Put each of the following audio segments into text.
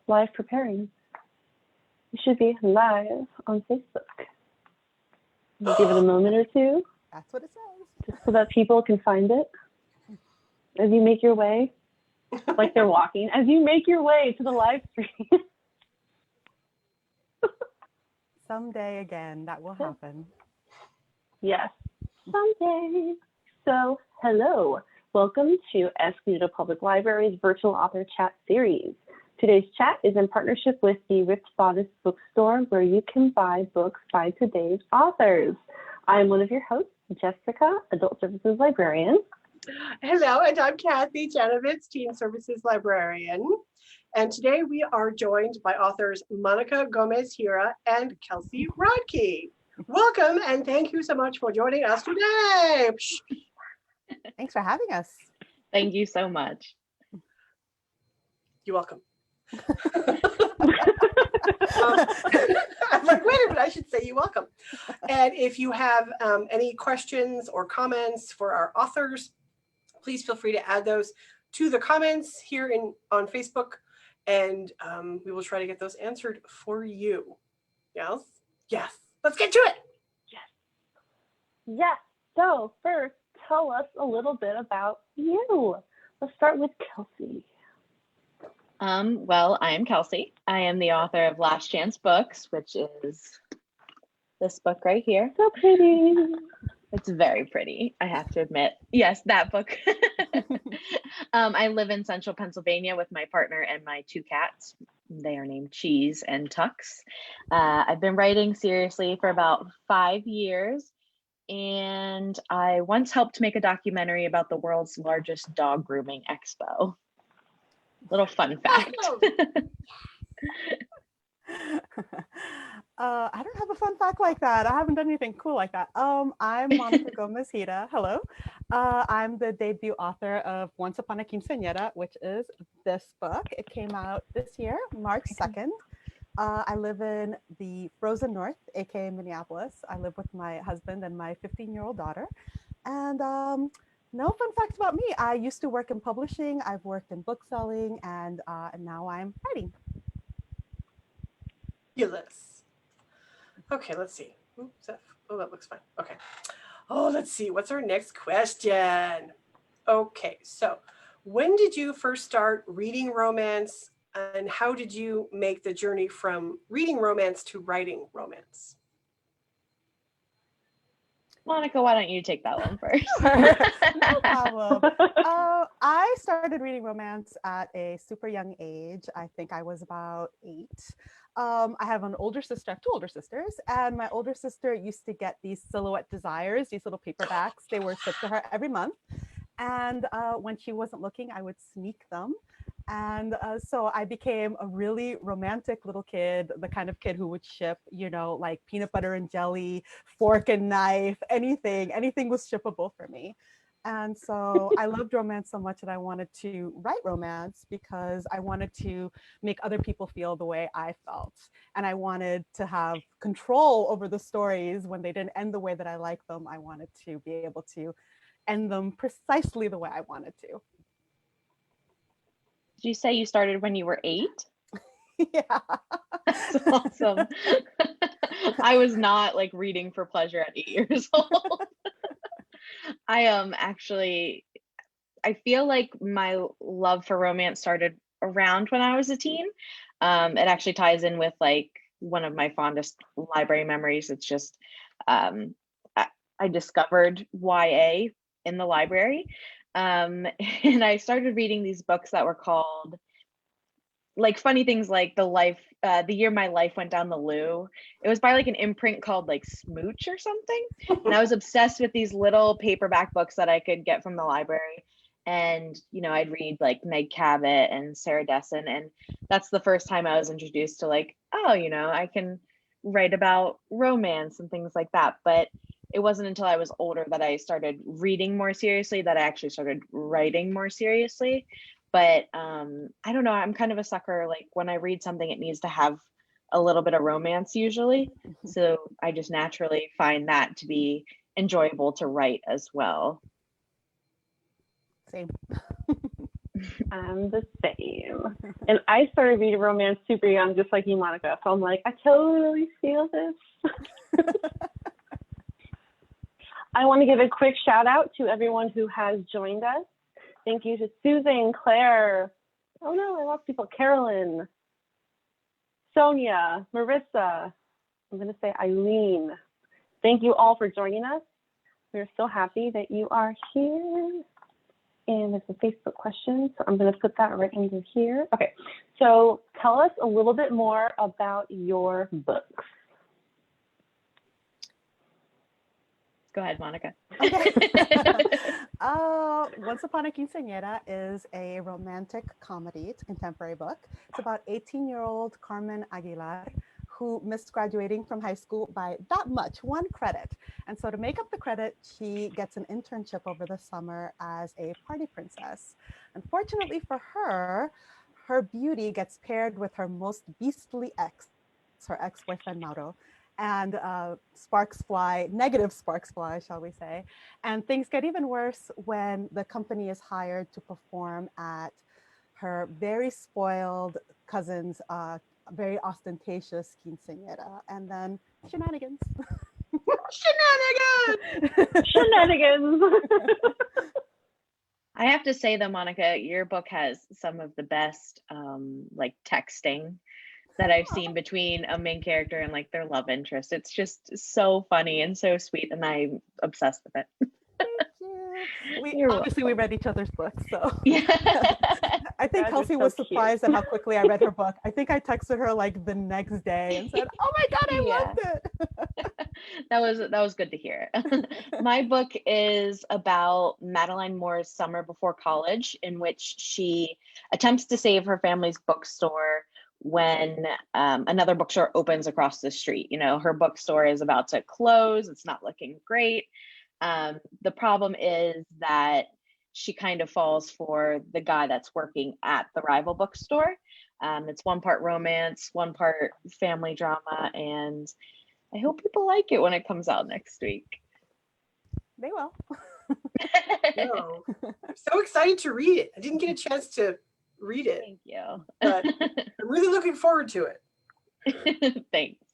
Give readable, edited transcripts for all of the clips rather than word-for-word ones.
live preparing. We should be live on Facebook. Give it a moment or two. That's what it says. Just so that people can find it. As you make your way, like they're walking, as you make your way to the live stream. Someday again, that will happen. Yes, someday. So, hello. Welcome to Escondido Public Library's virtual author chat series. Today's chat is in partnership with the Ripped Bodice bookstore, where you can buy books by today's authors. I'm one of your hosts, Jessica, Adult Services Librarian. Hello, and I'm Cathy, Janovitz, Teen Services Librarian. And today we are joined by authors Monica Gomez-Hira and Kelsey Rodkey. Welcome, and thank you so much for joining us today. Thanks for having us. Thank you so much. You're welcome. I'm like, wait a minute, I should say you're welcome. And if you have any questions or comments for our authors, please feel free to add those to the comments here on Facebook, and we will try to get those answered for you. Yes? Yes. Let's get to it. Yes. So first, tell us a little bit about you. Let's start with Kelsey. Well, I am Kelsey. I am the author of Last Chance Books, which is this book right here. So pretty. It's very pretty, I have to admit. Yes, that book. I live in central Pennsylvania with my partner and my two cats. They are named Cheese and Tux. I've been writing seriously for about 5 years, and I once helped make a documentary about the world's largest dog grooming expo. Little fun fact. I don't have a fun fact like that. I haven't done anything cool like that. I'm Monica Gomez-Hira. Hello. I'm the debut author of Once Upon a Quinceañera, which is this book. It came out this year, March 2nd. I live in the frozen north, aka Minneapolis. I live with my husband and my 15-year-old daughter. And no fun facts about me. I used to work in publishing. I've worked in book selling, and now I'm writing. Fabulous. Okay, let's see. Oops, that looks fine. Okay. Oh, let's see. What's our next question? Okay, so when did you first start reading romance, and how did you make the journey from reading romance to writing romance? Monica, why don't you take that one first? No problem. I started reading romance at a super young age. I think I was about 8. I have an older sister. I have 2 older sisters, and my older sister used to get these Silhouette Desires, these little paperbacks. They were shipped to her every month. And when she wasn't looking, I would sneak them. And so I became a really romantic little kid, the kind of kid who would ship, like peanut butter and jelly, fork and knife, anything was shippable for me. And so I loved romance so much that I wanted to write romance because I wanted to make other people feel the way I felt. And I wanted to have control over the stories when they didn't end the way that I liked them. I wanted to be able to end them precisely the way I wanted to. Did you say you started when you were 8? Yeah. That's awesome. I was not like reading for pleasure at 8 years old. I feel like my love for romance started around when I was a teen. It actually ties in with like one of my fondest library memories. It's just I discovered YA in the library. And I started reading these books that were called like funny things like The Year My Life Went Down the Loo. It was by like an imprint called like Smooch or something. And I was obsessed with these little paperback books that I could get from the library. And, I'd read like Meg Cabot and Sarah Dessen. And that's the first time I was introduced to like, oh, I can write about romance and things like that. But it wasn't until I was older that I started reading more seriously that I actually started writing more seriously. But I don't know, I'm kind of a sucker. Like when I read something, it needs to have a little bit of romance usually. So I just naturally find that to be enjoyable to write as well. Same. I'm the same. And I started reading romance super young, just like you, Monica. So I'm like, I totally feel this. I want to give a quick shout out to everyone who has joined us. Thank you to Susan, Claire. Oh no, I lost people. Carolyn, Sonia, Marissa. I'm going to say Eileen. Thank you all for joining us. We're so happy that you are here. And there's a Facebook question, so I'm going to put that right under here. Okay, so tell us a little bit more about your books. Go ahead, Monica. Okay. Once Upon a Quinceañera is a romantic comedy. It's a contemporary book. It's about 18-year-old Carmen Aguilar, who missed graduating from high school by that much, 1 credit. And so to make up the credit, she gets an internship over the summer as a party princess. Unfortunately for her, her beauty gets paired with her most beastly ex, her ex-boyfriend Mauro. And sparks fly, negative sparks fly, shall we say. And things get even worse when the company is hired to perform at her very spoiled cousin's very ostentatious quinceañera. And then shenanigans. Shenanigans. I have to say though, Monica, your book has some of the best like texting that I've seen between a main character and like their love interest. It's just so funny and so sweet, and I'm obsessed with it. Thank you. We read each other's books, so yeah. I think Kelsey was surprised at how quickly I read her book. I think I texted her like the next day and said, "Oh my God, I loved it." That was good to hear. My book is about Madeline Moore's summer before college, in which she attempts to save her family's bookstore when another bookstore opens across the street. You know, her bookstore is about to close. It's not looking great. The problem is that she kind of falls for the guy that's working at the rival bookstore. It's 1 part romance, 1 part family drama, and I hope people like it when it comes out next week. They will. No. I'm so excited to read it. I didn't get a chance to read it. Thank you. But I'm really looking forward to it. Thanks.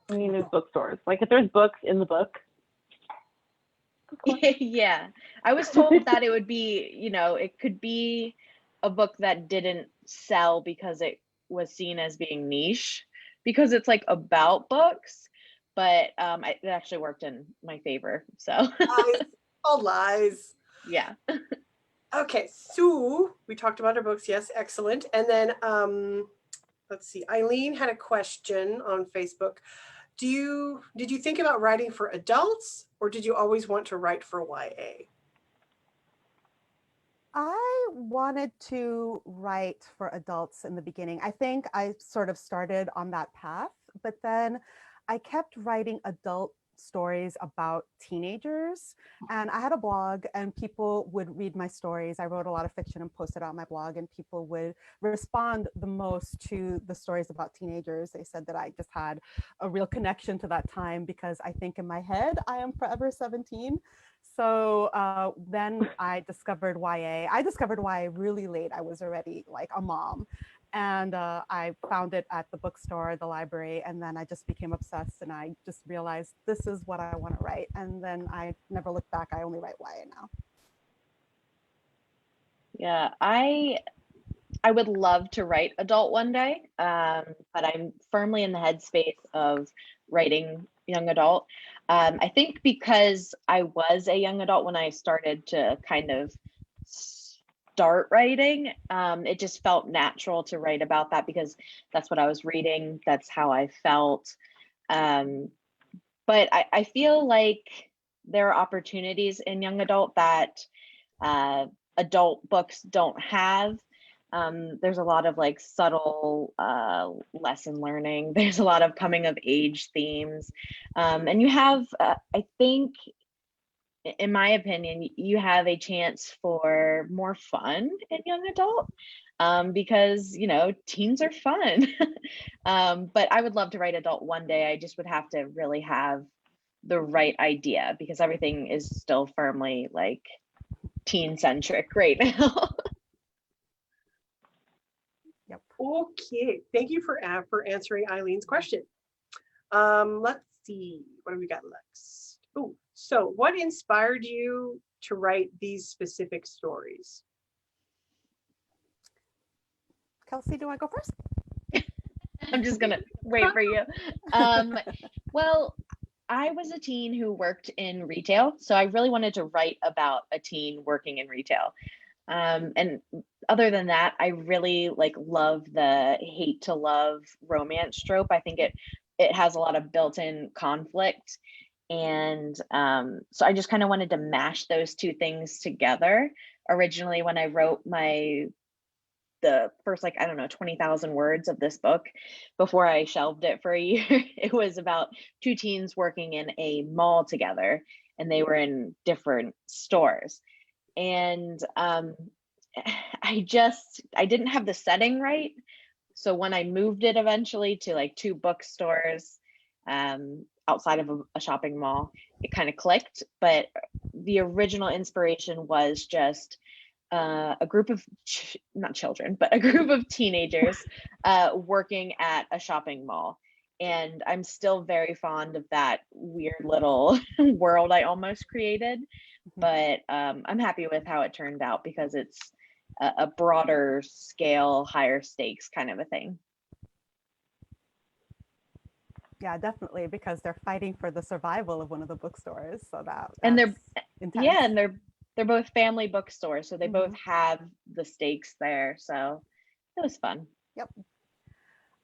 I mean, there's bookstores. Like if there's books in the book. Yeah. I was told that it would be, you know, it could be a book that didn't sell because it was seen as being niche, because it's like about books, but it actually worked in my favor. So Lies. All lies. Yeah. Okay, so we talked about our books. Yes, excellent. And then let's see. Eileen had a question on Facebook. Did you think about writing for adults, or did you always want to write for YA? I wanted to write for adults in the beginning. I think I sort of started on that path, but then I kept writing adult stories about teenagers, and I had a blog and people would read my stories. I wrote a lot of fiction and posted on my blog, and people would respond the most to the stories about teenagers. They said that I just had a real connection to that time, because I think in my head I am forever 17. So then I discovered YA. I discovered YA really late. I was already like a mom. And I found it at the bookstore, the library, and then I just became obsessed, and I just realized this is what I want to write. And then I never looked back. I only write YA now. Yeah, I would love to write adult one day, but I'm firmly in the headspace of writing young adult. I think because I was a young adult when I started to kind of start writing, it just felt natural to write about that because that's what I was reading. That's how I felt. But I feel like there are opportunities in young adult that adult books don't have. There's a lot of like subtle lesson learning. There's a lot of coming of age themes. And you have, I think, in my opinion, you have a chance for more fun in young adult because, you know, teens are fun. But I would love to write adult one day. I just would have to really have the right idea because everything is still firmly like teen centric right now. Yep. Okay, thank you for answering Eileen's question. Let's see, what do we got next? Oh, so what inspired you to write these specific stories? Kelsey, do I go first? I'm just gonna wait for you. Well, I was a teen who worked in retail, so I really wanted to write about a teen working in retail. And other than that, I really love the hate to love romance trope. I think it has a lot of built-in conflict. And so I just kind of wanted to mash those two things together. Originally, when I wrote the first 20,000 words of this book before I shelved it for a year, it was about two teens working in a mall together, and they were in different stores. And I didn't have the setting right. So when I moved it eventually to two bookstores outside of a shopping mall, it kind of clicked. But the original inspiration was just a group of not children, but a group of teenagers working at a shopping mall. And I'm still very fond of that weird little world I almost created. But I'm happy with how it turned out because it's a broader scale, higher stakes kind of a thing. Yeah, definitely, because they're fighting for the survival of one of the bookstores. So that's they're intense. Yeah, and they're both family bookstores, so they both have the stakes there. So it was fun. Yep.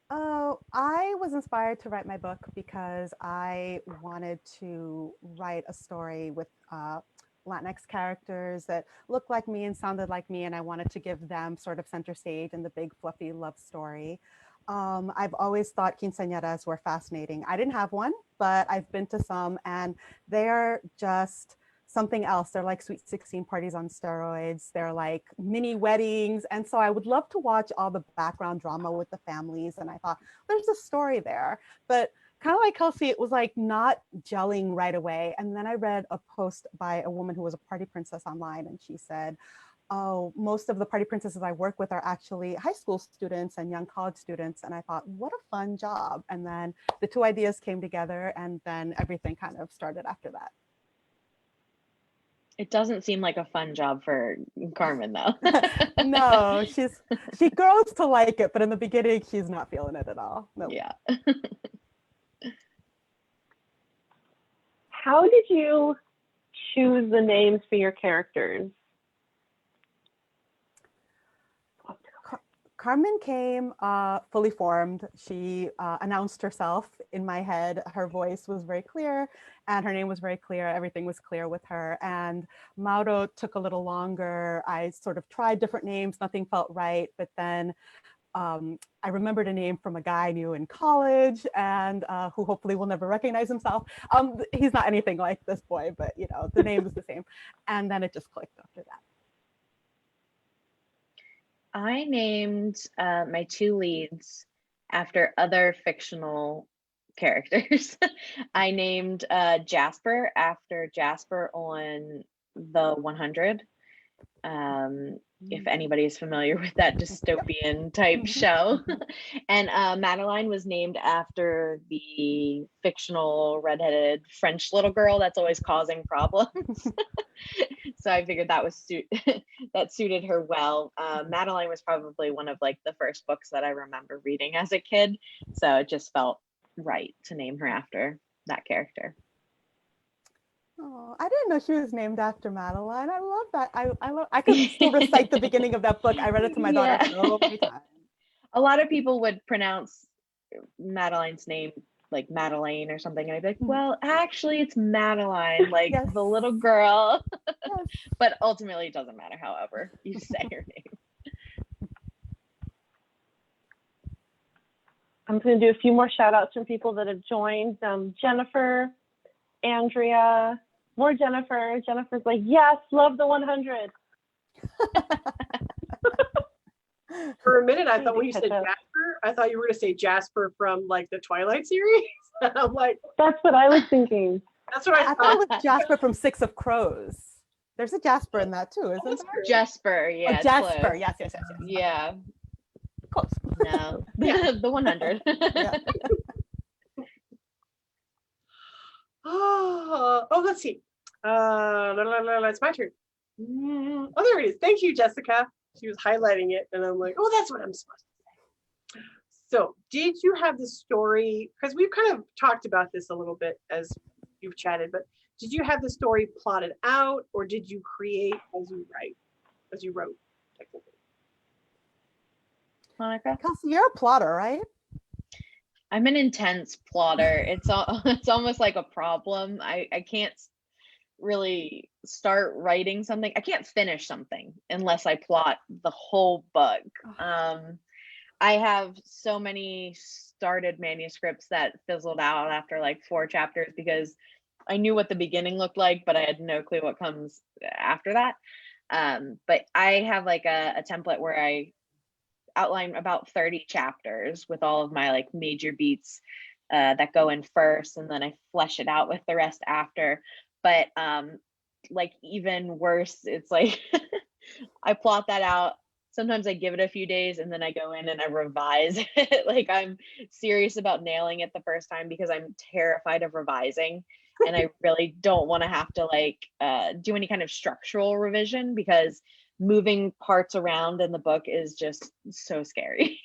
I was inspired to write my book because I wanted to write a story with Latinx characters that looked like me and sounded like me, and I wanted to give them sort of center stage in the big fluffy love story. I've always thought quinceañeras were fascinating. I didn't have one, but I've been to some, and they're just something else. They're like Sweet 16 parties on steroids. They're like mini weddings. And so I would love to watch all the background drama with the families. And I thought, there's a story there. But kind of like Kelsey, it was not gelling right away. And then I read a post by a woman who was a party princess online, and she said, oh, most of the party princesses I work with are actually high school students and young college students. And I thought, what a fun job. And then the two ideas came together, and then everything kind of started after that. It doesn't seem like a fun job for Carmen, though. No, she grows to like it, but in the beginning, she's not feeling it at all. No. Yeah. How did you choose the names for your characters? Carmen came fully formed. She announced herself in my head. Her voice was very clear and her name was very clear. Everything was clear with her. And Mauro took a little longer. I sort of tried different names. Nothing felt right. But then I remembered a name from a guy I knew in college and who hopefully will never recognize himself. He's not anything like this boy, but the name is the same. And then it just clicked after that. I named my two leads after other fictional characters. I named Jasper after Jasper on the 100. If anybody is familiar with that dystopian type show. And Madeline was named after the fictional redheaded French little girl that's always causing problems. So I figured that that suited her well. Madeline was probably one of the first books that I remember reading as a kid. So it just felt right to name her after that character. Oh, I didn't know she was named after Madeline. I love that. I could still recite the beginning of that book. I read it to my daughter so many times. A lot of people would pronounce Madeline's name like Madeleine or something. And I'd be like, well, actually it's Madeline, Yes. the little girl. Yes. But ultimately it doesn't matter, however you say her name. I'm going to do a few more shout outs from people that have joined. Jennifer, Andrea, more Jennifer. Jennifer's like, yes, love the 100. For a minute, I thought when you said Jasper, I thought you were going to say Jasper from the Twilight series. I'm like, that's what I was thinking. That's what I I thought. thought it was Jasper from Six of Crows. There's a Jasper in that too, isn't there? Jasper, yeah. Oh, it's Jasper, close. yes. Yeah. Close. No. The 100. Yeah. Oh, let's see. It's my turn. Oh, there it is. Thank you, Jessica. She was highlighting it, and I'm like, oh, that's what I'm supposed to say. So, did you have the story? Because we've kind of talked about this a little bit as you've chatted, but did you have the story plotted out, or did you create as you wrote, technically? Monica? Kelsey, you're a plotter, right? I'm an intense plotter. It's almost like a problem. I can't really start writing something. I can't finish something unless I plot the whole book. I have so many started manuscripts that fizzled out after like 4 chapters because I knew what the beginning looked like, but I had no clue what comes after that. But I have like a template where I outline about 30 chapters with all of my like major beats that go in first, and then I flesh it out with the rest after. But like even worse, it's like I plot that out. Sometimes I give it a few days and then I go in and I revise it. Like I'm serious about nailing it the first time because I'm terrified of revising. And I really don't want to have to like do any kind of structural revision because moving parts around in the book is just so scary.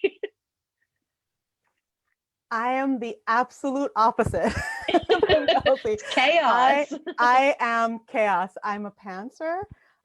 I am the absolute opposite. Chaos. I am chaos. I'm a pantser.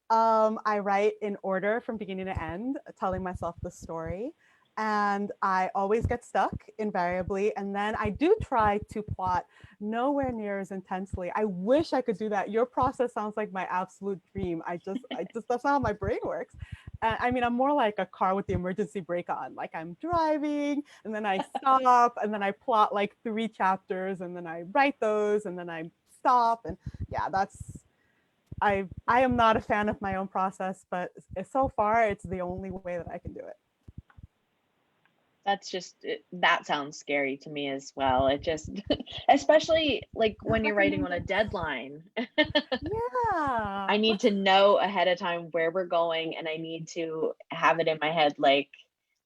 I write in order from beginning to end, telling myself the story. And I always get stuck invariably. And then I do try to plot nowhere near as intensely. I wish I could do that. Your process sounds like my absolute dream. I just that's not how my brain works. I mean, I'm more like a car with the emergency brake on. Like I'm driving and then I stop and then I plot like 3 chapters and then I write those and then I stop. And yeah, I am not a fan of my own process, but so far it's the only way that I can do it. That sounds scary to me as well. It just, especially like when you're writing on a deadline. Yeah. I need to know ahead of time where we're going, and I need to have it in my head. Like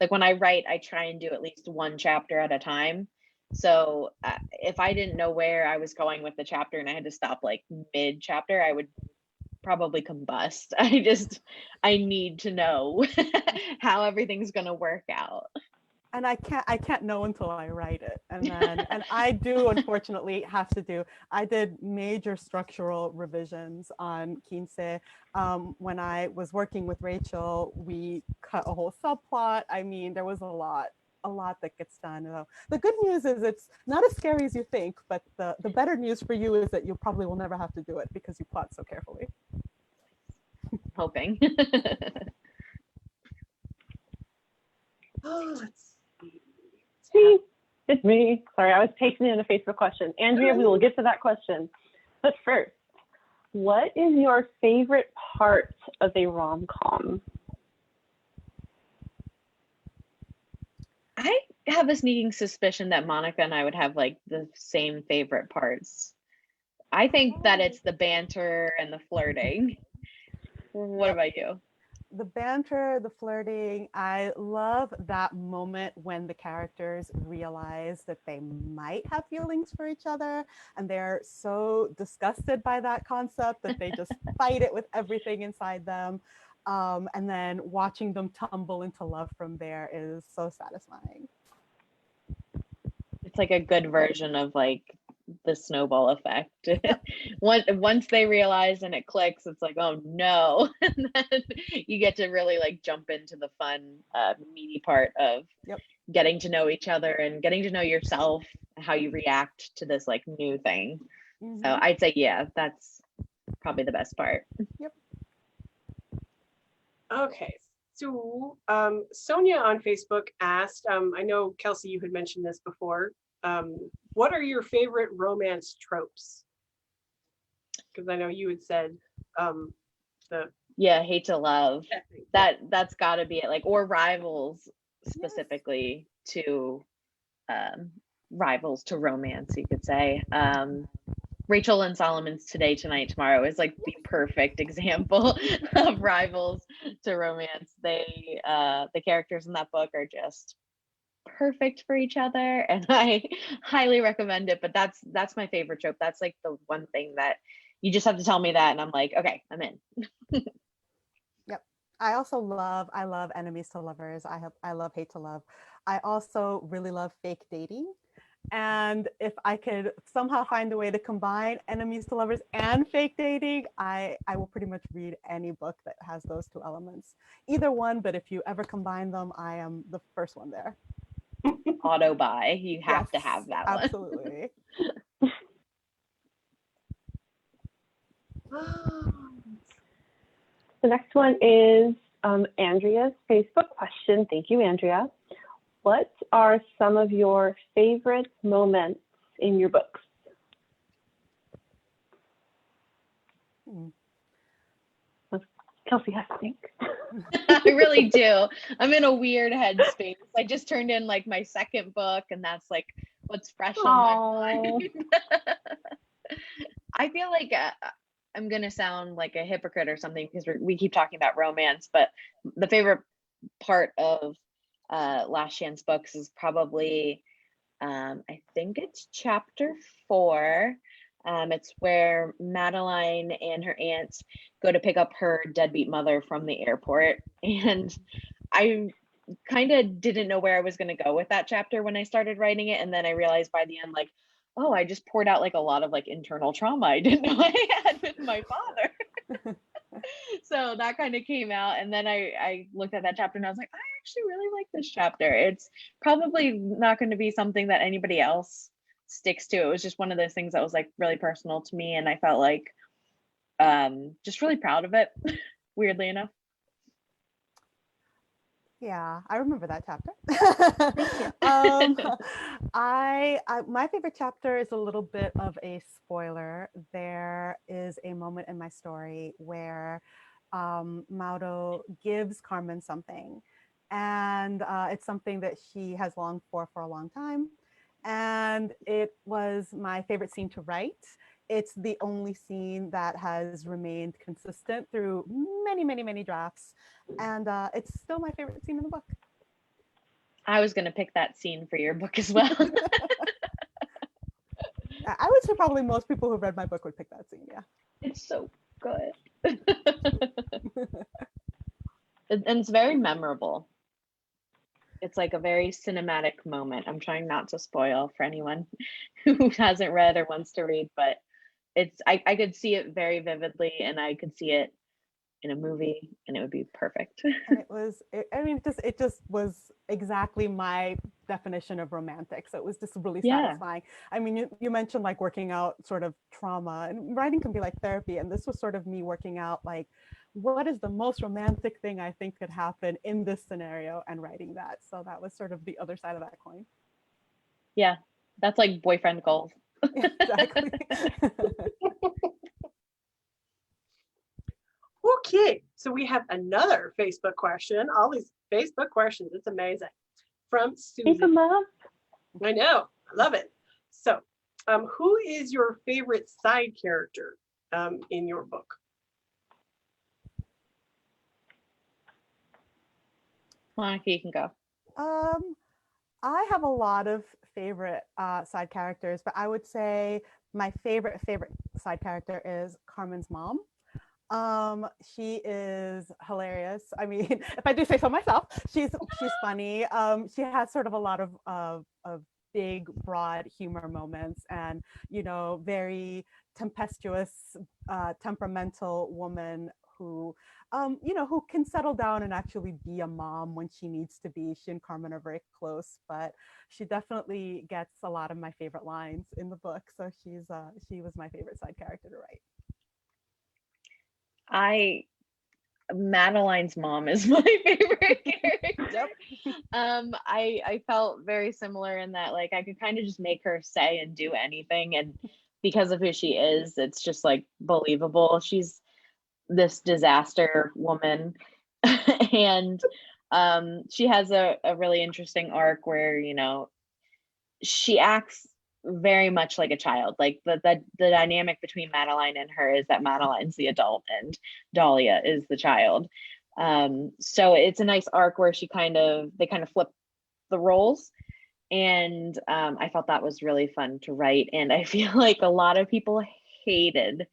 when I write, I try and do at least 1 chapter at a time. So if I didn't know where I was going with the chapter and I had to stop like mid chapter, I would probably combust. I need to know how everything's going to work out. And I can't know until I write it. And then, and I do unfortunately have to I did major structural revisions on Quince. When I was working with Rachel, we cut a whole subplot. I mean, there was a lot that gets done. The good news is it's not as scary as you think, but the better news for you is that you probably will never have to do it because you plot so carefully. Hoping. Oh, let's see. It's me. Sorry, I was pasting in a Facebook question. Andrea, we will get to that question. But first, what is your favorite part of a rom-com? I have a sneaking suspicion that Monica and I would have like the same favorite parts. I think that it's the banter and the flirting. What about you? The banter, the flirting. I love that moment when the characters realize that they might have feelings for each other and they're so disgusted by that concept that they just fight it with everything inside them. And then watching them tumble into love from there is so satisfying. It's like a good version of like the snowball effect. Once they realize and it clicks, it's like, oh no. And then you get to really like jump into the fun, meaty part of getting to know each other and getting to know yourself, how you react to this like new thing. Mm-hmm. So I'd say, yeah, that's probably the best part. Yep. Okay. So Sonia on Facebook asked, I know Kelsey, you had mentioned this before. What are your favorite romance tropes? Because I know you had said hate to love. That's got to be it. Like, or rivals specifically to rivals to romance, you could say. Rachel and Solomon's Today, Tonight, Tomorrow is like the perfect example of rivals to romance. The characters in that book are just perfect for each other, and I highly recommend it. But that's my favorite trope. That's like the one thing that you just have to tell me that, and I'm like, okay, I'm in. Yep. I love enemies to lovers. I love hate to love. I also really love fake dating. And if I could somehow find a way to combine enemies to lovers and fake dating, I will pretty much read any book that has those two elements. Either one, but if you ever combine them, I am the first one there. Auto buy. You have to Yes, have that absolutely. one. The next one is Andrea's Facebook question. Thank you, Andrea. What are some of your favorite moments in your books? Kelsey has to think. I really do. I'm in a weird headspace. I just turned in like my second book, and that's like what's fresh in my mind. I feel like I'm gonna sound like a hypocrite or something because we keep talking about romance, but the favorite part of Last Chance books is probably I think it's chapter 4. It's where Madeline and her aunt go to pick up her deadbeat mother from the airport, and I kind of didn't know where I was going to go with that chapter when I started writing it, and then I realized by the end, like, oh, I just poured out like a lot of like internal trauma I didn't know I had with my father. So that kind of came out, and then I looked at that chapter and I was like, I actually really like this chapter. It's probably not going to be something that anybody else sticks to. It was just one of those things that was like really personal to me, and I felt like just really proud of it, weirdly enough. Yeah, I remember that chapter. My favorite chapter is a little bit of a spoiler. There is a moment in my story where Mauro gives Carmen something, and it's something that she has longed for a long time. And it was my favorite scene to write. It's the only scene that has remained consistent through many, many, many drafts. And it's still my favorite scene in the book. I was going to pick that scene for your book as well. I would say probably most people who read my book would pick that scene, yeah. It's so good. And it's very memorable. It's like a very cinematic moment. I'm trying not to spoil for anyone who hasn't read or wants to read, but I could see it very vividly, and I could see it in a movie, and it would be perfect. And it just was exactly my definition of romantic. So it was just really satisfying. I mean, you mentioned like working out sort of trauma, and writing can be like therapy. And this was sort of me working out like, what is the most romantic thing I think could happen in this scenario, and writing that. So that was sort of the other side of that coin. Yeah, that's like boyfriend goals. Exactly. Okay, so we have another Facebook question. All these Facebook questions, it's amazing. From Susan. I know, I love it. So, who is your favorite side character in your book? Monica, you can go. I have a lot of favorite side characters, but I would say my favorite side character is Carmen's mom. She is hilarious. I mean, if I do say so myself, she's funny. She has sort of a lot of big, broad humor moments, and very tempestuous, temperamental woman who who can settle down and actually be a mom when she needs to be. She and Carmen are very close, but she definitely gets a lot of my favorite lines in the book. So she was my favorite side character to write. Madeline's mom is my favorite character. I felt very similar in that, like, I could kind of just make her say and do anything, and because of who she is, it's just like believable. She's this disaster woman, and she has a really interesting arc where she acts very much like a child. Like the dynamic between Madeline and her is that Madeline's the adult and Dahlia is the child. So it's a nice arc where they kind of flip the roles. And I felt that was really fun to write. And I feel like a lot of people hated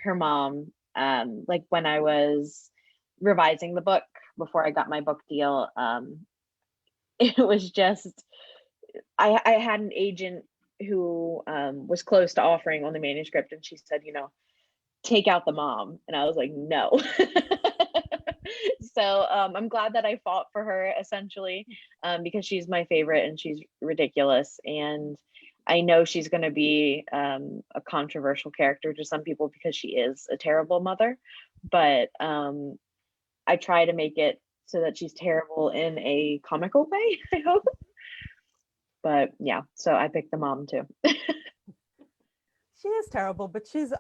her mom. Like when I was revising the book before I got my book deal, it was just, I had an agent who was close to offering on the manuscript, and she said, take out the mom. And I was like, no. So I'm glad that I fought for her, essentially, because she's my favorite and she's ridiculous. And I know she's going to be a controversial character to some people because she is a terrible mother. But I try to make it so that she's terrible in a comical way, I hope. But yeah, so I picked the mom too. She is terrible, but she's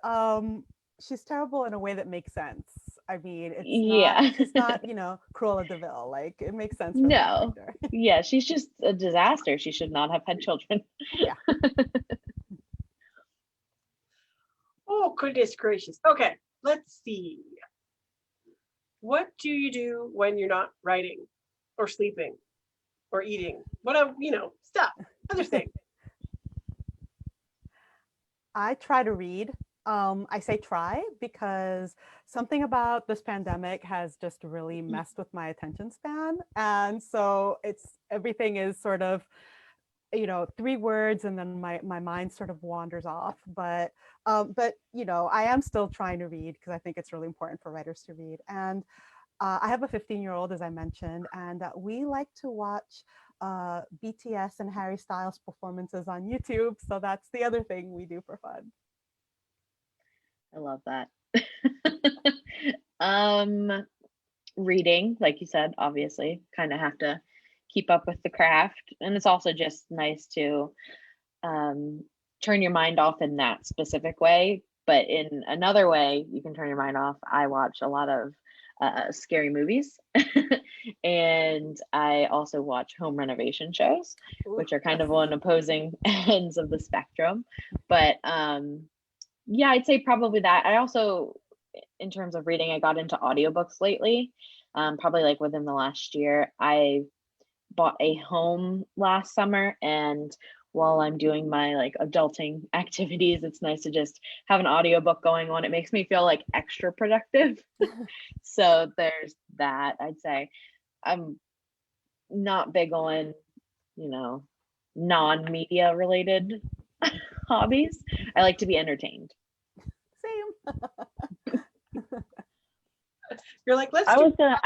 terrible in a way that makes sense. I mean, she's not, Cruella de Vil. Like, it makes sense for No. the character. Yeah, she's just a disaster. She should not have had children. Yeah. Oh, goodness gracious. Okay, let's see. What do you do when you're not writing or sleeping or eating? Stuff, other things. I try to read. I say try because something about this pandemic has just really messed with my attention span. And so everything is sort of, 3 words and then my mind sort of wanders off. But I am still trying to read because I think it's really important for writers to read. And I have a 15-year-old, as I mentioned, and we like to watch BTS and Harry Styles performances on YouTube. So that's the other thing we do for fun. I love that. Reading, like you said, obviously, kind of have to keep up with the craft. And it's also just nice to turn your mind off in that specific way. But in another way, you can turn your mind off. I watch a lot of scary movies. And I also watch home renovation shows, which are kind of on opposing ends of the spectrum. But yeah, I'd say probably that. I also, in terms of reading, I got into audiobooks lately, probably like within the last year. I bought a home last summer, and while I'm doing my like adulting activities, it's nice to just have an audiobook going on. It makes me feel like extra productive. So there's that. I'd say I'm not big on, non-media related hobbies. I like to be entertained. Same. You're like, I was gonna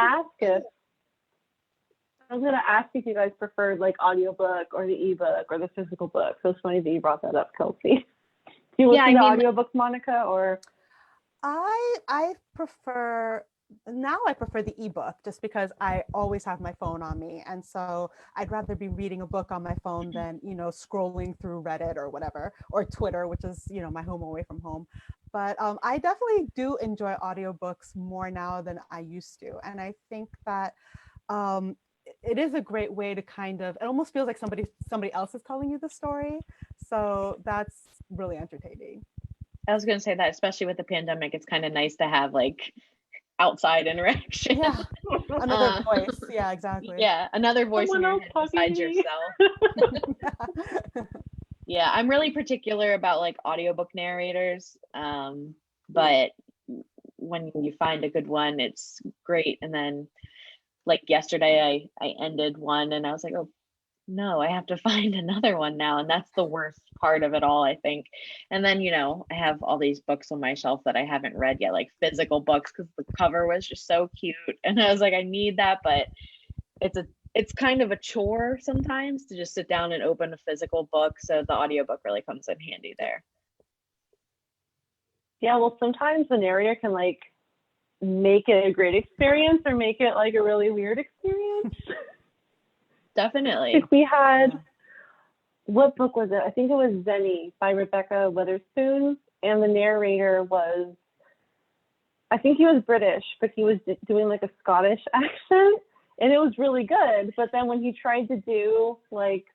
ask if you guys preferred like audiobook or the ebook or the physical book. So it's funny that you brought that up, Kelsey. Do you listen to audiobooks, Monica, or? I prefer the ebook just because I always have my phone on me. And so I'd rather be reading a book on my phone than, scrolling through Reddit or whatever, or Twitter, which is, my home away from home. But I definitely do enjoy audiobooks more now than I used to. And I think that it is a great way to it almost feels like somebody else is telling you the story. So that's really entertaining. I was going to say that, especially with the pandemic, it's kind of nice to have like outside interaction. Yeah, another voice. Yeah, exactly. Yeah, another voice in your head besides yourself. Yeah, I'm really particular about like audiobook narrators. But when you find a good one, it's great. And then like yesterday, I ended one and I was like, oh no, I have to find another one now. And that's the worst part of it all, I think. And then, I have all these books on my shelf that I haven't read yet, like physical books, because the cover was just so cute. And I was like, I need that, but it's kind of a chore sometimes to just sit down and open a physical book. So the audiobook really comes in handy there. Yeah, well, sometimes the narrator can like make it a great experience or make it like a really weird experience. Definitely. Like we had, what book was it? I think it was Zenny by Rebecca Witherspoon, and the narrator was, I think he was British, but he was doing like a Scottish accent, and it was really good. But then when he tried to do like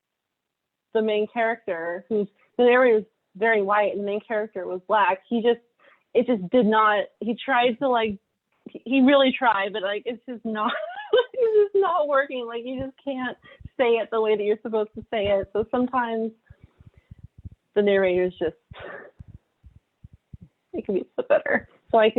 the main character, who's the narrator was very white and the main character was black. It just did not. He tried to like, he really tried, but like it's just not. It's just not working. Like you just can't say it the way that you're supposed to say it. So sometimes the narrators just, it can be put better. So I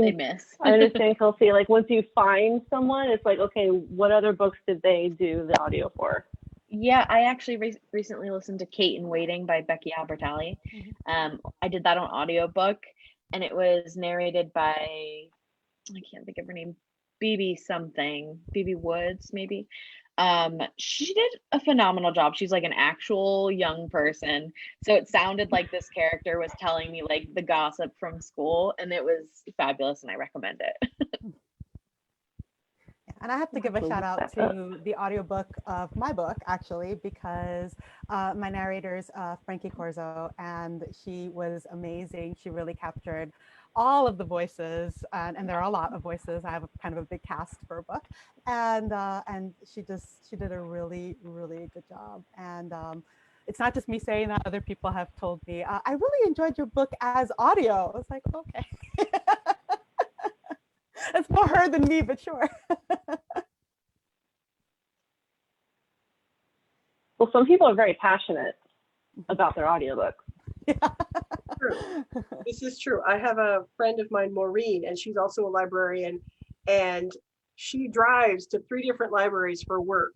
understand, Kelsey, like once you find someone, it's like, okay, what other books did they do the audio for? Yeah, I actually recently listened to Kate in Waiting by Becky Albertalli. I did that on audiobook, and it was narrated by, I can't think of her name, BB Woods, maybe. She did a phenomenal job. She's like an actual young person. So it sounded like this character was telling me like the gossip from school, and it was fabulous, and I recommend it. And I have to give a shout out to the audiobook of my book, actually, because my narrator is Frankie Corzo, and she was amazing. She really captured all of the voices, and there are a lot of voices. I have kind of a big cast for a book, and she did a really, really good job. And it's not just me saying that; other people have told me, I really enjoyed your book as audio. I was like, okay. It's more her than me, but sure. Well, some people are very passionate about their audiobooks. Yeah. True. This is true. I have a friend of mine, Maureen, and she's also a librarian, and she drives to 3 different libraries for work.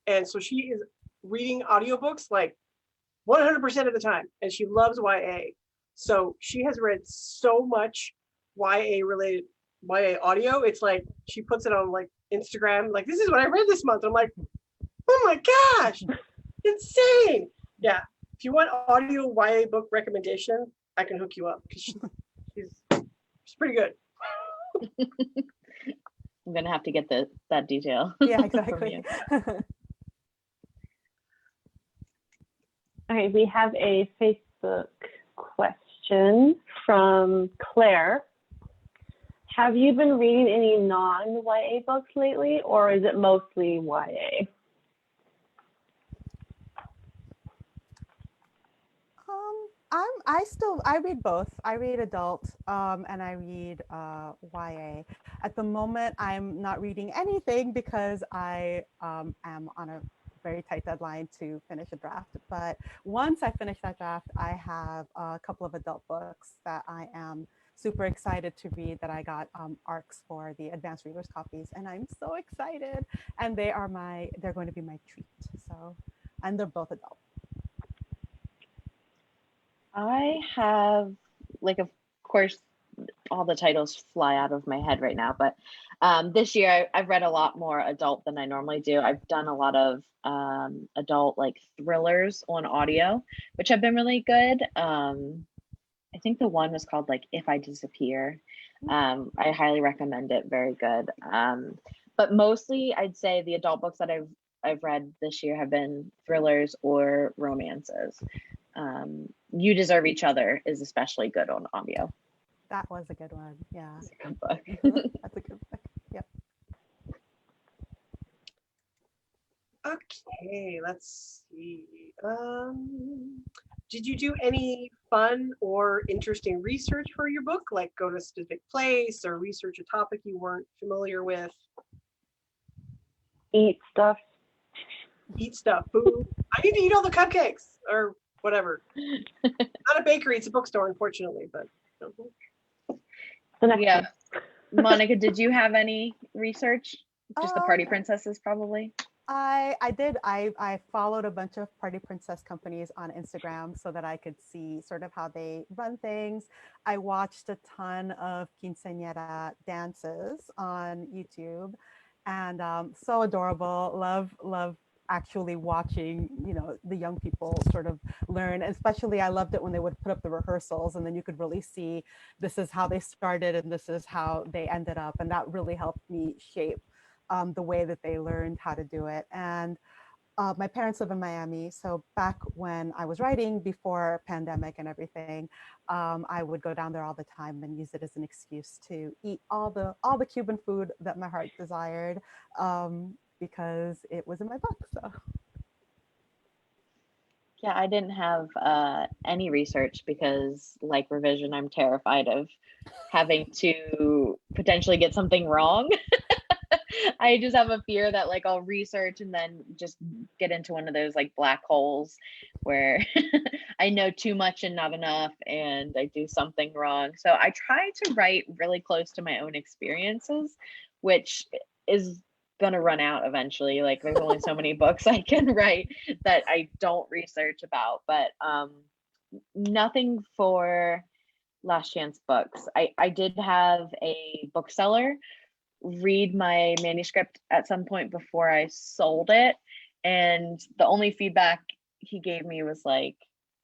And so she is reading audiobooks like 100% of the time, and she loves YA. So she has read so much YA audio. It's like she puts it on like Instagram, like, this is what I read this month. I'm like, oh my gosh, insane. Yeah. If you want audio YA book recommendation, I can hook you up because she's pretty good. I'm gonna have to get that detail. Yeah, exactly. Okay, we have a Facebook question from Claire. Have you been reading any non-YA books lately, or is it mostly YA? I read both. I read adult and I read YA. At the moment, I'm not reading anything because I am on a very tight deadline to finish a draft. But once I finish that draft, I have a couple of adult books that I am super excited to read that I got ARCs for the advanced readers copies, and I'm so excited. And they're going to be my treat. So, and they're both adult. I have, like, of course, all the titles fly out of my head right now, but this year I've read a lot more adult than I normally do. I've done a lot of adult like thrillers on audio, which have been really good. I think the one was called like If I Disappear. I highly recommend it. Very good. But mostly I'd say the adult books that I've read this year have been thrillers or romances. You Deserve Each Other is especially good on audio. That was a good one. Yeah. It's a good book. That's a good book. Yep. Okay, let's see. Did you do any fun or interesting research for your book? Like go to a specific place or research a topic you weren't familiar with? Eat stuff. Eat stuff, food. I need to eat all the cupcakes or whatever. Not a bakery, it's a bookstore, unfortunately, but. Yeah. Monica, did you have any research? Just the Party Princesses, probably? I did. I followed a bunch of Party Princess companies on Instagram so that I could see sort of how they run things. I watched a ton of Quinceañera dances on YouTube, and so adorable. Love actually watching, the young people sort of learn. Especially I loved it when they would put up the rehearsals and then you could really see this is how they started and this is how they ended up. And that really helped me shape the way that they learned how to do it. And my parents live in Miami. So back when I was writing before pandemic and everything, I would go down there all the time and use it as an excuse to eat all the Cuban food that my heart desired. Because it was in my book. So Yeah, I didn't have any research because, like revision, I'm terrified of having to potentially get something wrong. I just have a fear that like I'll research and then just get into one of those like black holes where I know too much and not enough and I do something wrong. So I try to write really close to my own experiences, which is going to run out eventually. Like there's only so many books I can write that I don't research about, but nothing for Last Chance Books. I did have a bookseller read my manuscript at some point before I sold it. And the only feedback he gave me was like,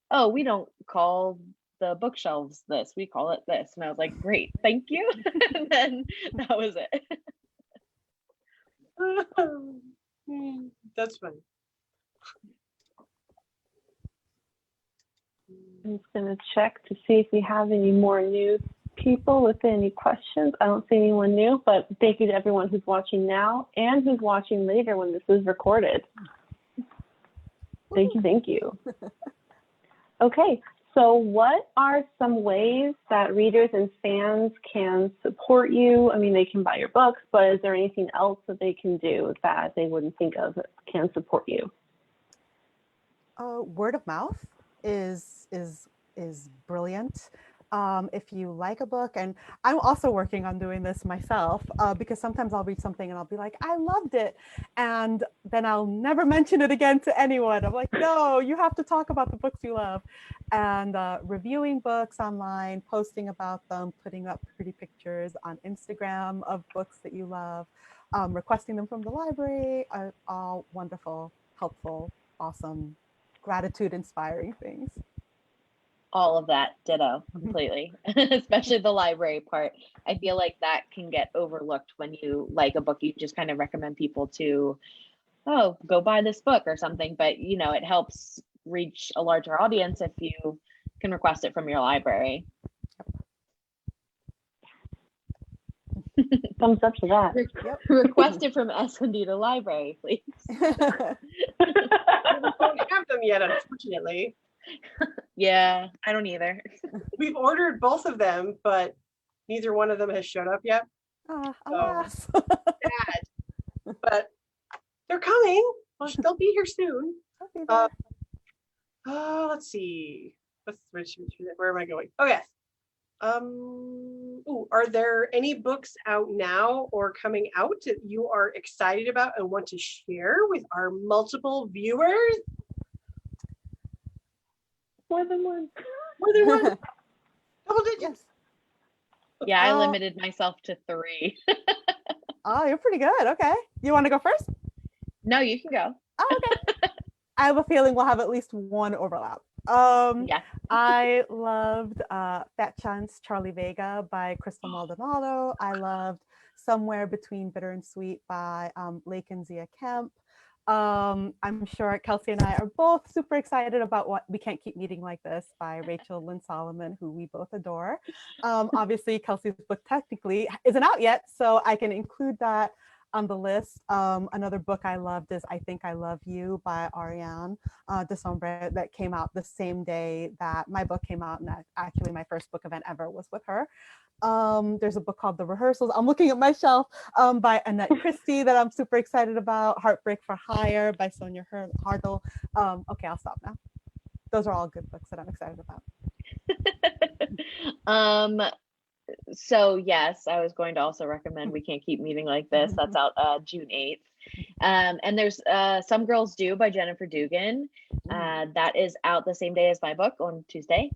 oh, we don't call the bookshelves this, we call it this. And I was like, great, thank you. And then that was it. That's funny. I'm just going to check to see if we have any more new people with any questions. I don't see anyone new, but thank you to everyone who's watching now and who's watching later when this is recorded. Thank you, thank you. Okay, so what are some ways that readers and fans can support you? I mean, they can buy your books, but is there anything else that they can do that they wouldn't think of that can support you? Word of mouth is brilliant. If you like a book, and I'm also working on doing this myself, because sometimes I'll read something and I'll be like, I loved it. And then I'll never mention it again to anyone. I'm like, no, you have to talk about the books you love. And reviewing books online, posting about them, putting up pretty pictures on Instagram of books that you love, requesting them from the library, are all wonderful, helpful, awesome, gratitude inspiring things. All of that, ditto, completely. Especially the library part. I feel like that can get overlooked when you like a book. You just kind of recommend people to, oh, go buy this book or something. But you know, it helps reach a larger audience if you can request it from your library. Thumbs up to that. Yep. Request it from S&D the library, please. We don't have them yet, unfortunately. Yeah, I don't either. We've ordered both of them, but neither one of them has showed up yet. Alas. Sad. But they're coming. Well, they'll be here soon. Let's see. Where am I going? Oh, yes. Are there any books out now or coming out that you are excited about and want to share with our multiple viewers? More than one. More than one. Double digits. Yeah, I limited myself to 3. Oh, you're pretty good. Okay. You want to go first? No, you can go. Oh, okay. I have a feeling we'll have at least one overlap. Yeah. I loved Fat Chance Charlie Vega by Crystal Maldonado. I loved Somewhere Between Bitter and Sweet by Lake and Zia Kemp. I'm sure Kelsey and I are both super excited about what We Can't Keep Meeting Like This by Rachel Lynn Solomon, who we both adore. Obviously, Kelsey's book technically isn't out yet, so I can include that on the list. Another book I loved is I Think I Love You by Ariane Desombre, that came out the same day that my book came out, and actually my first book event ever was with her. There's a book called The Rehearsals. I'm looking at my shelf by Annette Christie that I'm super excited about. Heartbreak for Hire by Sonia Hardle. Okay, I'll stop now. Those are all good books that I'm excited about. So yes, I was going to also recommend We Can't Keep Meeting Like This. That's out June 8th. And there's Some Girls Do by Jennifer Dugan. That is out the same day as my book on Tuesday.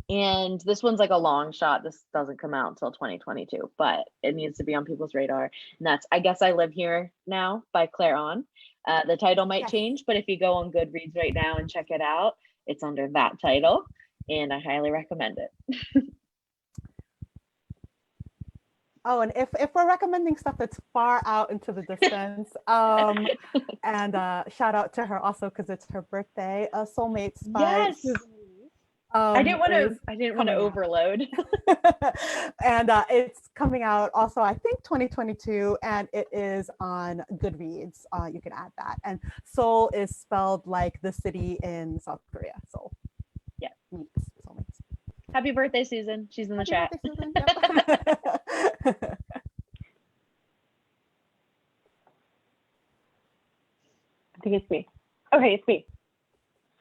And this one's like a long shot. This doesn't come out until 2022, but it needs to be on people's radar. And that's I Guess I Live Here Now by Claire On. The title might change, but if you go on Goodreads right now and check it out, it's under that title, and I highly recommend it. Oh, and if we're recommending stuff that's far out into the distance, and shout out to her also because it's her birthday, Soulmates by Susan Lee. I didn't want is to coming out. overload. And it's coming out also, I think 2022, and it is on Goodreads. You can add that. And Seoul is spelled like the city in South Korea. Seoul. Yeah. Seoul meets. Happy birthday, Susan. She's in the chat. Happy birthday, Susan. Yep. I think it's me. Okay, it's me.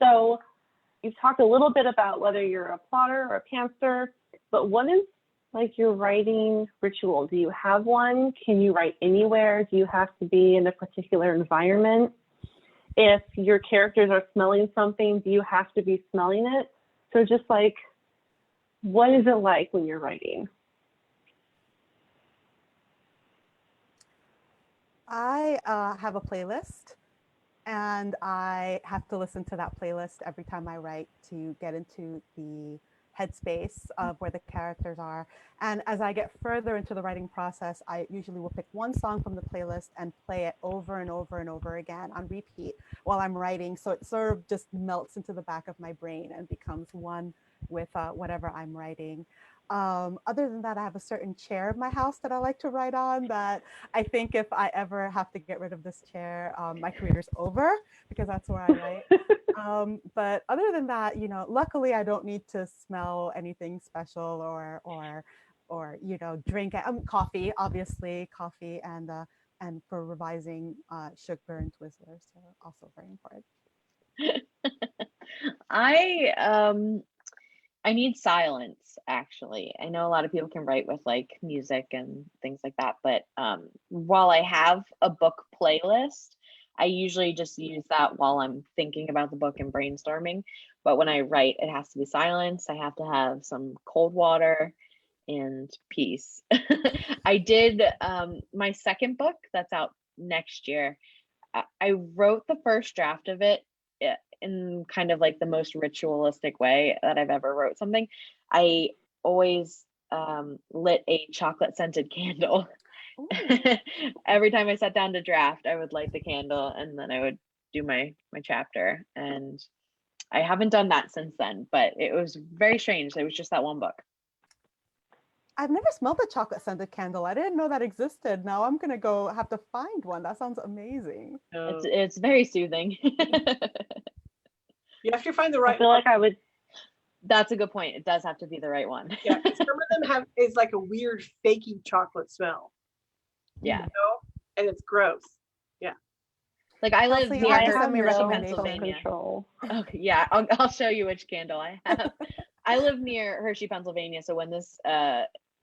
So you've talked a little bit about whether you're a plotter or a pantser, but what is like your writing ritual? Do you have one? Can you write anywhere? Do you have to be in a particular environment? If your characters are smelling something, do you have to be smelling it? So just like, what is it like when you're writing? I have a playlist, and I have to listen to that playlist every time I write to get into the headspace of where the characters are. And as I get further into the writing process, I usually will pick one song from the playlist and play it over and over and over again on repeat while I'm writing. So it sort of just melts into the back of my brain and becomes one with whatever I'm writing. Other than that, I have a certain chair in my house that I like to write on that I think if I ever have to get rid of this chair, my career's over, because that's where I write. But other than that, you know, luckily I don't need to smell anything special or you know, drink coffee, obviously coffee, and for revising sugar and Twizzlers are also very important. I need silence, actually. I know a lot of people can write with like music and things like that, but while I have a book playlist, I usually just use that while I'm thinking about the book and brainstorming. But when I write, it has to be silence. I have to have some cold water and peace. I did my second book that's out next year. I wrote the first draft of it in kind of like the most ritualistic way that I've ever wrote something. I always lit a chocolate scented candle. Every time I sat down to draft, I would light the candle and then I would do my chapter. And I haven't done that since then, but it was very strange. It was just that one book. I've never smelled a chocolate scented candle. I didn't know that existed. Now I'm gonna go have to find one. That sounds amazing. It's very soothing. You have to find the right I feel one. like I would. That's a good point. It does have to be the right one. Yeah, some of them is like a weird fakey chocolate smell. Yeah. You know? And it's gross. Yeah. Like I live Kelsey, near I have Hershey, no Pennsylvania. Control. Okay, yeah, I'll show you which candle I have. I live near Hershey, Pennsylvania, so when this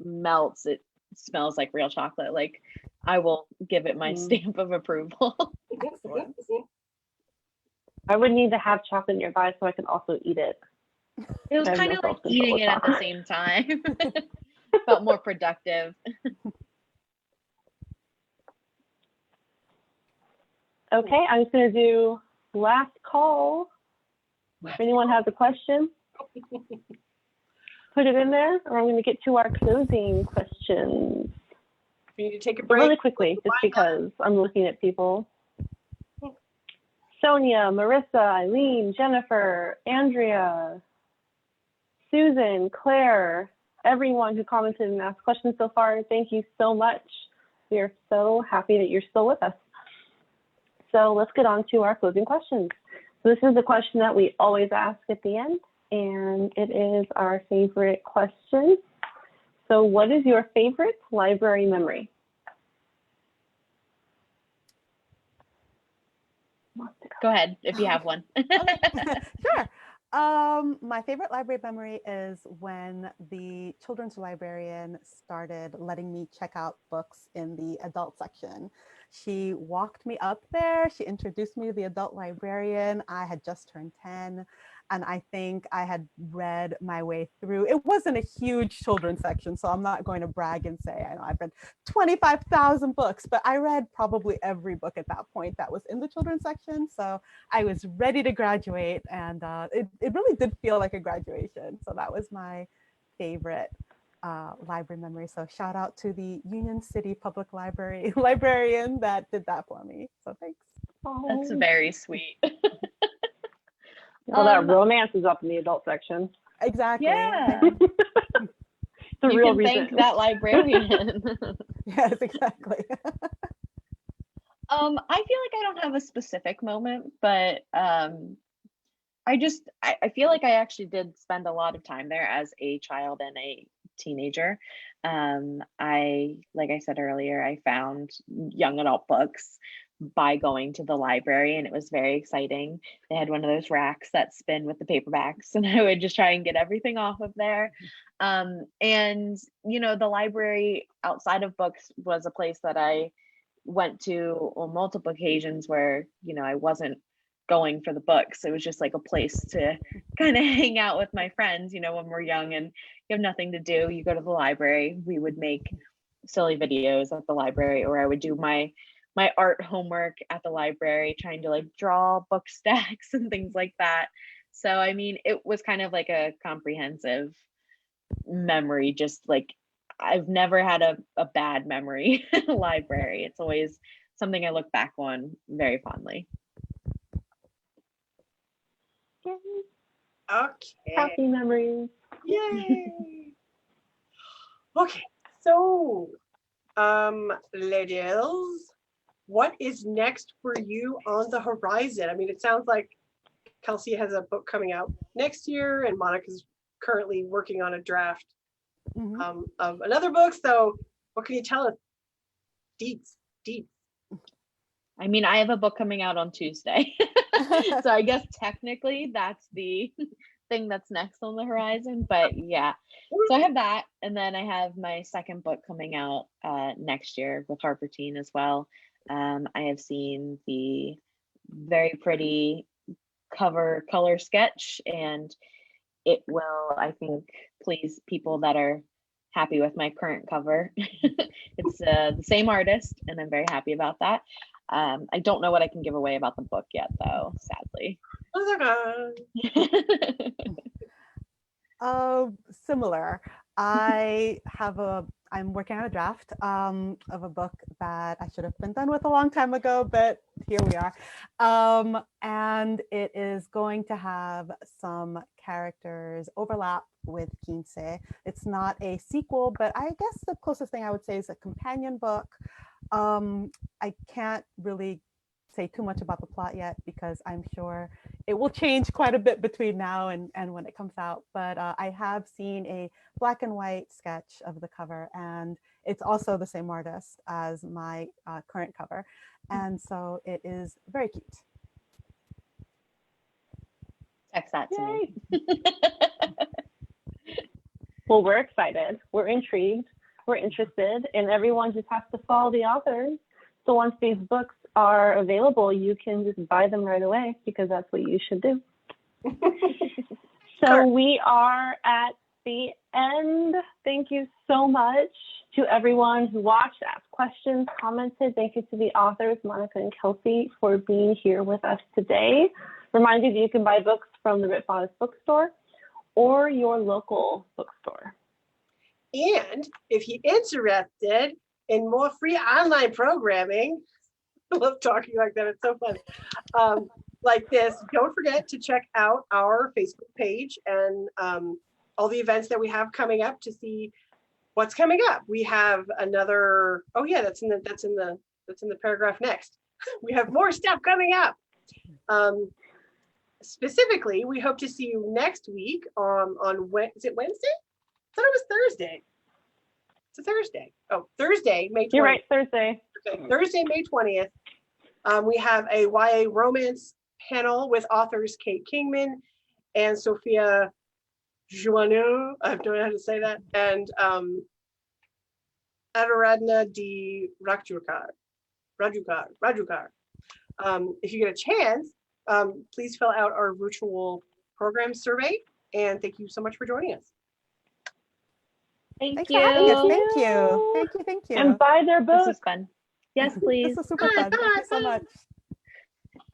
melts, it smells like real chocolate. Like I will give it my stamp of approval. Excellent. I would need to have chocolate nearby so I can also eat it. It was I have kind no of like self-control eating with it at the chocolate. same time. Felt more productive. Okay, I'm just going to do last call. If anyone has a question, put it in there, or I'm going to get to our closing questions. You need to take a But break. really quickly, just because I'm looking at people. Sonia, Marissa, Eileen, Jennifer, Andrea, Susan, Claire, everyone who commented and asked questions so far, thank you so much. We are so happy that you're still with us. So let's get on to our closing questions. So this is the question that we always ask at the end, and it is our favorite question. So what is your favorite library memory? Go ahead if you have one. Sure. My favorite library memory is when the children's librarian started letting me check out books in the adult section. She walked me up there. She introduced me to the adult librarian. I had just turned 10, and I think I had read my way through. It wasn't a huge children's section, so I'm not going to brag and say I know I've read 25,000 books, but I read probably every book at that point that was in the children's section. So I was ready to graduate, and it really did feel like a graduation. So that was my favorite library memory. So shout out to the Union City Public Library librarian that did that for me. So thanks. That's very sweet. Well, that romance is up in the adult section. Exactly. Yeah. The You real can reason. thank that librarian. Yes, exactly. I feel like I don't have a specific moment, but I feel like I actually did spend a lot of time there as a child and a teenager. Like I said earlier, I found young adult books by going to the library, and it was very exciting. They had one of those racks that spin with the paperbacks, and I would just try and get everything off of there. And the library outside of books was a place that I went to on multiple occasions where I wasn't going for the books. It was just like a place to kind of hang out with my friends. When we're young and you have nothing to do, you go to the library. We would make silly videos at the library, or I would do my art homework at the library, trying to like draw book stacks and things like that. So I mean, it was kind of like a comprehensive memory. Just like I've never had a bad memory in a library. It's always something I look back on very fondly. Yay. Okay. Happy memories. Yay. Okay. So, ladies, what is next for you on the horizon? I mean, it sounds like Kelsey has a book coming out next year, and Monica's currently working on a draft of another book. So what can you tell us? Deets. I mean, I have a book coming out on Tuesday. So I guess technically that's the thing that's next on the horizon. But yeah, so I have that. And then I have my second book coming out next year with Harper Teen as well. I have seen the very pretty cover color sketch, and it will, I think, please people that are happy with my current cover. It's the same artist, and I'm very happy about that. I don't know what I can give away about the book yet, though, sadly. Similar. I'm working on a draft of a book that I should have been done with a long time ago, but here we are. And it is going to have some characters overlap with Quince. It's not a sequel, but I guess the closest thing I would say is a companion book. I can't really say too much about the plot yet because I'm sure it will change quite a bit between now and when it comes out. But I have seen a black and white sketch of the cover, and it's also the same artist as my current cover. And so it is very cute. Text that to me. Well, we're excited. We're intrigued. We're interested. And everyone just has to follow the authors. So once these books are available, you can just buy them right away because that's what you should do. So we are at the end. Thank you so much to everyone who watched, asked questions, commented. Thank you to the authors, Monica and Kelsey, for being here with us today. Remind you that you can buy books from the Bodice bookstore or your local bookstore. And if you're interested in more free online programming, I love talking like that, it's so fun, like this, don't forget to check out our Facebook page and all the events that we have coming up to see what's coming up. We have another, oh yeah, that's in the paragraph next. We have more stuff coming up. Specifically, we hope to see you next week on is it Wednesday? I thought it was Thursday. It's a Thursday. Oh, Thursday, May 20th. You're right, Thursday. Okay, Thursday, May 20th. We have a YA romance panel with authors Kate Kingman and Sophia Joannou. I don't know how to say that. And Adoradna D. Rajukar. If you get a chance, please fill out our virtual program survey. And thank you so much for joining us. Thank For having us. you. Thank you. And buy their books. This is fun. Yes, please. This is super fun. Thank you so much.